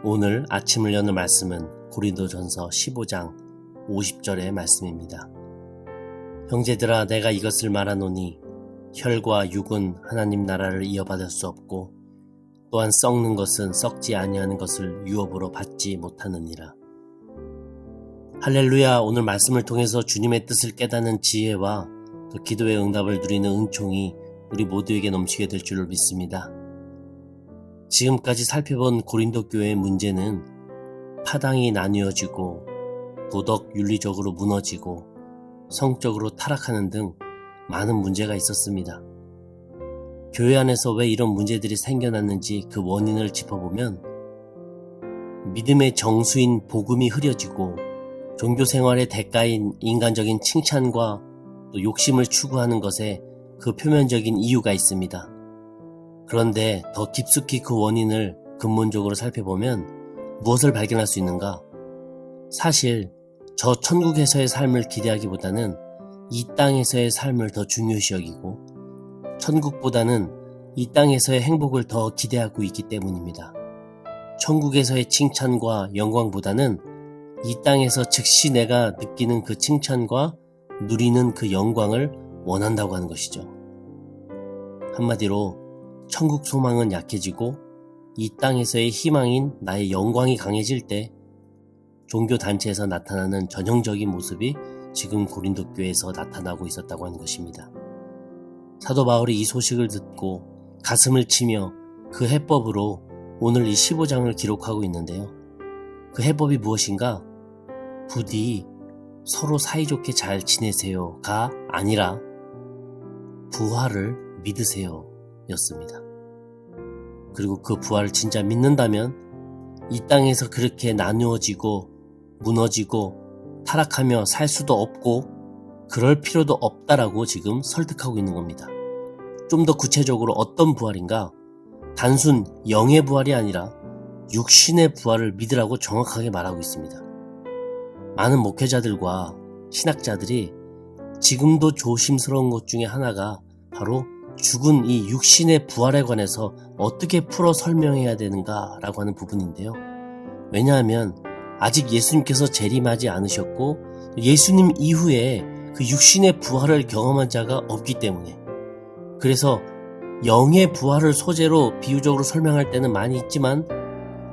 오늘 아침을 여는 말씀은 고린도전서 15장 50절의 말씀입니다. 형제들아, 내가 이것을 말하노니 혈과 육은 하나님 나라를 이어받을 수 없고 또한 썩는 것은 썩지 아니하는 것을 유업으로 받지 못하느니라. 할렐루야. 오늘 말씀을 통해서 주님의 뜻을 깨닫는 지혜와 또 기도의 응답을 누리는 은총이 우리 모두에게 넘치게 될 줄을 믿습니다. 지금까지 살펴본 고린도 교회의 문제는 파당이 나뉘어지고 도덕 윤리적으로 무너지고 성적으로 타락하는 등 많은 문제가 있었습니다. 교회 안에서 왜 이런 문제들이 생겨났는지 그 원인을 짚어보면 믿음의 정수인 복음이 흐려지고 종교 생활의 대가인 인간적인 칭찬과 또 욕심을 추구하는 것에 그 표면적인 이유가 있습니다. 그런데 더 깊숙이 그 원인을 근본적으로 살펴보면 무엇을 발견할 수 있는가? 사실 저 천국에서의 삶을 기대하기보다는 이 땅에서의 삶을 더 중요시 여기고 천국보다는 이 땅에서의 행복을 더 기대하고 있기 때문입니다. 천국에서의 칭찬과 영광보다는 이 땅에서 즉시 내가 느끼는 그 칭찬과 누리는 그 영광을 원한다고 하는 것이죠. 한마디로 천국 소망은 약해지고 이 땅에서의 희망인 나의 영광이 강해질 때 종교단체에서 나타나는 전형적인 모습이 지금 고린도 교회에서 나타나고 있었다고 하는 것입니다. 사도 바울이 이 소식을 듣고 가슴을 치며 그 해법으로 오늘 이 15장을 기록하고 있는데요. 그 해법이 무엇인가? 부디 서로 사이좋게 잘 지내세요가 아니라 부활을 믿으세요 였습니다. 그리고 그 부활을 진짜 믿는다면 이 땅에서 그렇게 나누어지고 무너지고 타락하며 살 수도 없고 그럴 필요도 없다라고 지금 설득하고 있는 겁니다. 좀 더 구체적으로 어떤 부활인가? 단순 영의 부활이 아니라 육신의 부활을 믿으라고 정확하게 말하고 있습니다. 많은 목회자들과 신학자들이 지금도 조심스러운 것 중에 하나가 바로 죽은 이 육신의 부활에 관해서 어떻게 풀어 설명해야 되는가라고 하는 부분인데요. 왜냐하면 아직 예수님께서 재림하지 않으셨고 예수님 이후에 그 육신의 부활을 경험한 자가 없기 때문에, 그래서 영의 부활을 소재로 비유적으로 설명할 때는 많이 있지만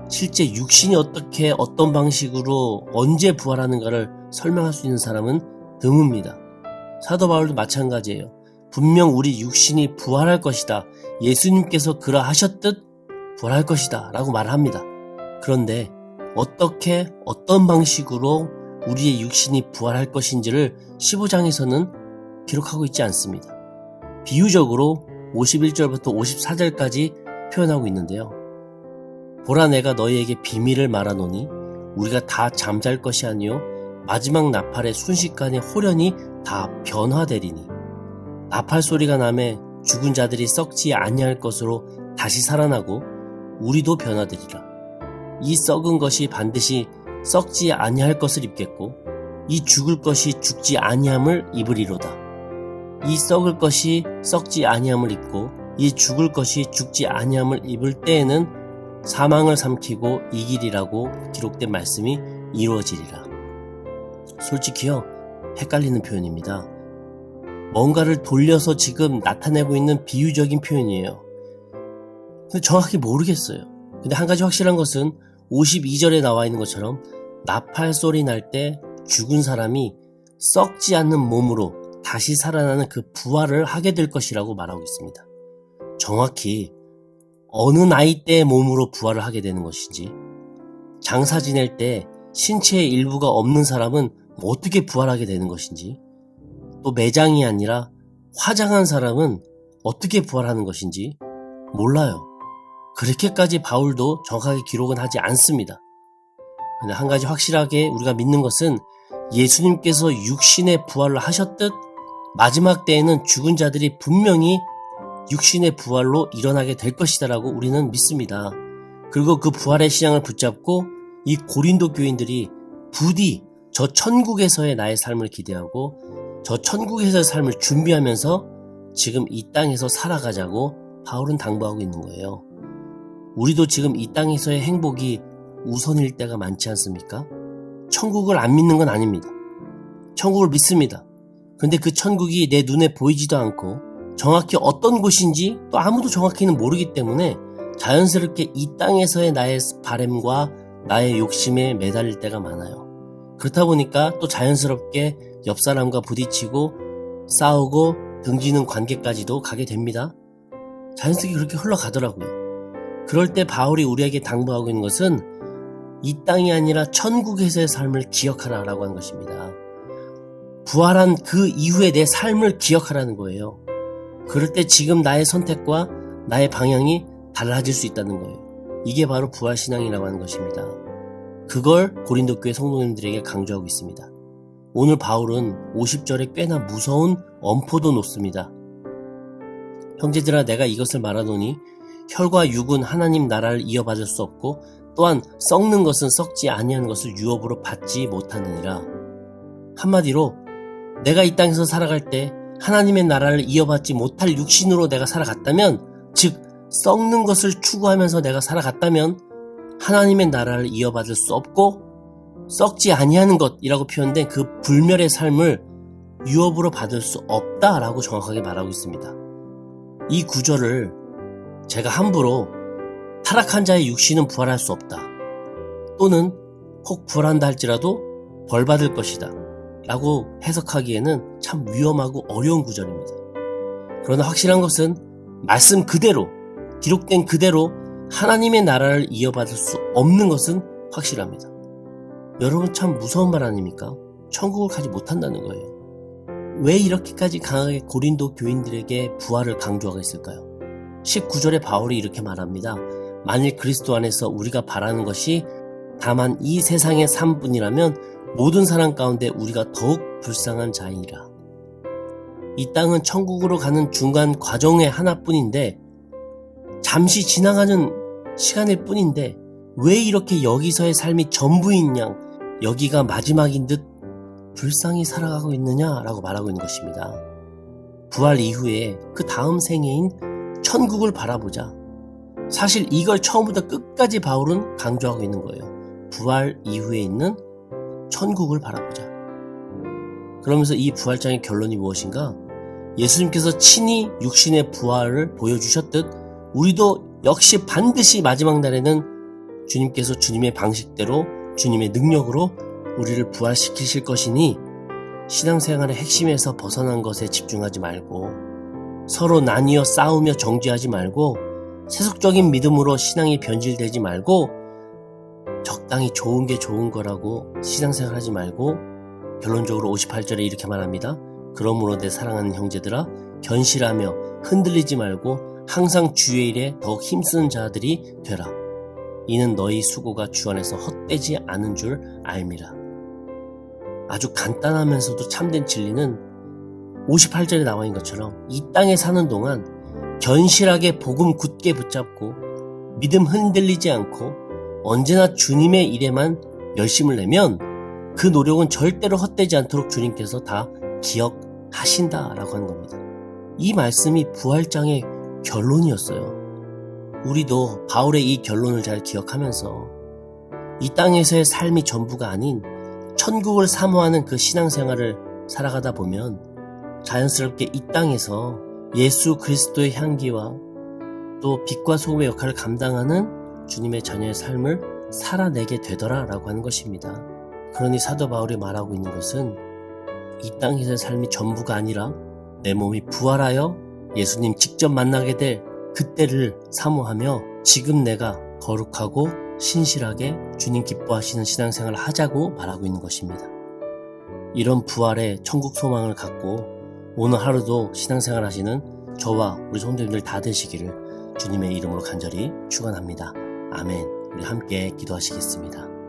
실제 육신이 어떻게 어떤 방식으로 언제 부활하는가를 설명할 수 있는 사람은 드뭅니다. 사도 바울도 마찬가지예요. 분명 우리 육신이 부활할 것이다. 예수님께서 그러하셨듯 부활할 것이다 라고 말을 합니다. 그런데 어떻게 어떤 방식으로 우리의 육신이 부활할 것인지를 15장에서는 기록하고 있지 않습니다. 비유적으로 51절부터 54절까지 표현하고 있는데요. 보라, 내가 너희에게 비밀을 말하노니 우리가 다 잠잘 것이 아니요 마지막 나팔의 순식간에 호련히 다 변화되리니 나팔 소리가 나매 죽은 자들이 썩지 아니할 것으로 다시 살아나고 우리도 변화되리라. 이 썩은 것이 반드시 썩지 아니할 것을 입겠고 이 죽을 것이 죽지 아니함을 입으리로다. 이 썩을 것이 썩지 아니함을 입고 이 죽을 것이 죽지 아니함을 입을 때에는 사망을 삼키고 이기리라고 기록된 말씀이 이루어지리라. 솔직히요, 헷갈리는 표현입니다. 뭔가를 돌려서 지금 나타내고 있는 비유적인 표현이에요. 근데 정확히 모르겠어요. 근데 한 가지 확실한 것은 52절에 나와 있는 것처럼 나팔 소리 날 때 죽은 사람이 썩지 않는 몸으로 다시 살아나는 그 부활을 하게 될 것이라고 말하고 있습니다. 정확히 어느 나이 때의 몸으로 부활을 하게 되는 것인지, 장사 지낼 때 신체의 일부가 없는 사람은 어떻게 부활하게 되는 것인지, 또 매장이 아니라 화장한 사람은 어떻게 부활하는 것인지 몰라요. 그렇게까지 바울도 정확하게 기록은 하지 않습니다. 근데 한 가지 확실하게 우리가 믿는 것은 예수님께서 육신의 부활을 하셨듯 마지막 때에는 죽은 자들이 분명히 육신의 부활로 일어나게 될 것이다라고 우리는 믿습니다. 그리고 그 부활의 신앙을 붙잡고 이 고린도 교인들이 부디 저 천국에서의 나의 삶을 기대하고 저 천국에서의 삶을 준비하면서 지금 이 땅에서 살아가자고 바울은 당부하고 있는 거예요. 우리도 지금 이 땅에서의 행복이 우선일 때가 많지 않습니까? 천국을 안 믿는 건 아닙니다. 천국을 믿습니다. 근데 그 천국이 내 눈에 보이지도 않고 정확히 어떤 곳인지 또 아무도 정확히는 모르기 때문에 자연스럽게 이 땅에서의 나의 바램과 나의 욕심에 매달릴 때가 많아요. 그렇다 보니까 또 자연스럽게 옆 사람과 부딪히고 싸우고 등지는 관계까지도 가게 됩니다. 자연스럽게 그렇게 흘러가더라고요. 그럴 때 바울이 우리에게 당부하고 있는 것은 이 땅이 아니라 천국에서의 삶을 기억하라라고 하는 것입니다. 부활한 그 이후에 내 삶을 기억하라는 거예요. 그럴 때 지금 나의 선택과 나의 방향이 달라질 수 있다는 거예요. 이게 바로 부활신앙이라고 하는 것입니다. 그걸 고린도 교회 성도님들에게 강조하고 있습니다. 오늘 바울은 50절에 꽤나 무서운 엄포도 놓습니다. 형제들아 내가 이것을 말하노니 혈과 육은 하나님 나라를 이어받을 수 없고 또한 썩는 것은 썩지 아니하는 것을 유업으로 받지 못하느니라. 한마디로 내가 이 땅에서 살아갈 때 하나님의 나라를 이어받지 못할 육신으로 내가 살아갔다면, 즉 썩는 것을 추구하면서 내가 살아갔다면 하나님의 나라를 이어받을 수 없고 썩지 아니하는 것이라고 표현된 그 불멸의 삶을 유업으로 받을 수 없다라고 정확하게 말하고 있습니다. 이 구절을 제가 함부로 타락한 자의 육신은 부활할 수 없다, 또는 혹 부활한다 할지라도 벌받을 것이다 라고 해석하기에는 참 위험하고 어려운 구절입니다. 그러나 확실한 것은 말씀 그대로, 기록된 그대로 하나님의 나라를 이어받을 수 없는 것은 확실합니다. 여러분 참 무서운 말 아닙니까? 천국을 가지 못한다는 거예요. 왜 이렇게까지 강하게 고린도 교인들에게 부활을 강조하고 있을까요? 19절에 바울이 이렇게 말합니다. 만일 그리스도 안에서 우리가 바라는 것이 다만 이 세상의 삶뿐이라면 모든 사람 가운데 우리가 더욱 불쌍한 자이니라. 이 땅은 천국으로 가는 중간 과정의 하나뿐인데, 잠시 지나가는 시간일 뿐인데 왜 이렇게 여기서의 삶이 전부인 양 여기가 마지막인 듯 불쌍히 살아가고 있느냐라고 말하고 있는 것입니다. 부활 이후에 그 다음 생애인 천국을 바라보자. 사실 이걸 처음부터 끝까지 바울은 강조하고 있는 거예요. 부활 이후에 있는 천국을 바라보자. 그러면서 이 부활장의 결론이 무엇인가? 예수님께서 친히 육신의 부활을 보여주셨듯 우리도 역시 반드시 마지막 날에는 주님께서 주님의 방식대로 주님의 능력으로 우리를 부활시키실 것이니 신앙생활의 핵심에서 벗어난 것에 집중하지 말고 서로 나뉘어 싸우며 정죄하지 말고 세속적인 믿음으로 신앙이 변질되지 말고 적당히 좋은 게 좋은 거라고 신앙생활 하지 말고 결론적으로 58절에 이렇게 말합니다. 그러므로 내 사랑하는 형제들아 견실하며 흔들리지 말고 항상 주의 일에 더욱 힘쓰는 자들이 되라. 이는 너희 수고가 주 안에서 헛되지 않은 줄 알미라. 아주 간단하면서도 참된 진리는 58절에 나와 있는 것처럼 이 땅에 사는 동안 견실하게 복음 굳게 붙잡고 믿음 흔들리지 않고 언제나 주님의 일에만 열심을 내면 그 노력은 절대로 헛되지 않도록 주님께서 다 기억하신다라고 하는 겁니다. 이 말씀이 부활장의 결론이었어요. 우리도 바울의 이 결론을 잘 기억하면서 이 땅에서의 삶이 전부가 아닌 천국을 사모하는 그 신앙생활을 살아가다 보면 자연스럽게 이 땅에서 예수 그리스도의 향기와 또 빛과 소금의 역할을 감당하는 주님의 자녀의 삶을 살아내게 되더라라고 하는 것입니다. 그러니 사도 바울이 말하고 있는 것은 이 땅에서의 삶이 전부가 아니라 내 몸이 부활하여 예수님 직접 만나게 될 그때를 사모하며 지금 내가 거룩하고 신실하게 주님 기뻐하시는 신앙생활을 하자고 말하고 있는 것입니다. 이런 부활의 천국 소망을 갖고 오늘 하루도 신앙생활 하시는 저와 우리 성도님들 다 되시기를 주님의 이름으로 간절히 축원합니다. 아멘. 우리 함께 기도하시겠습니다.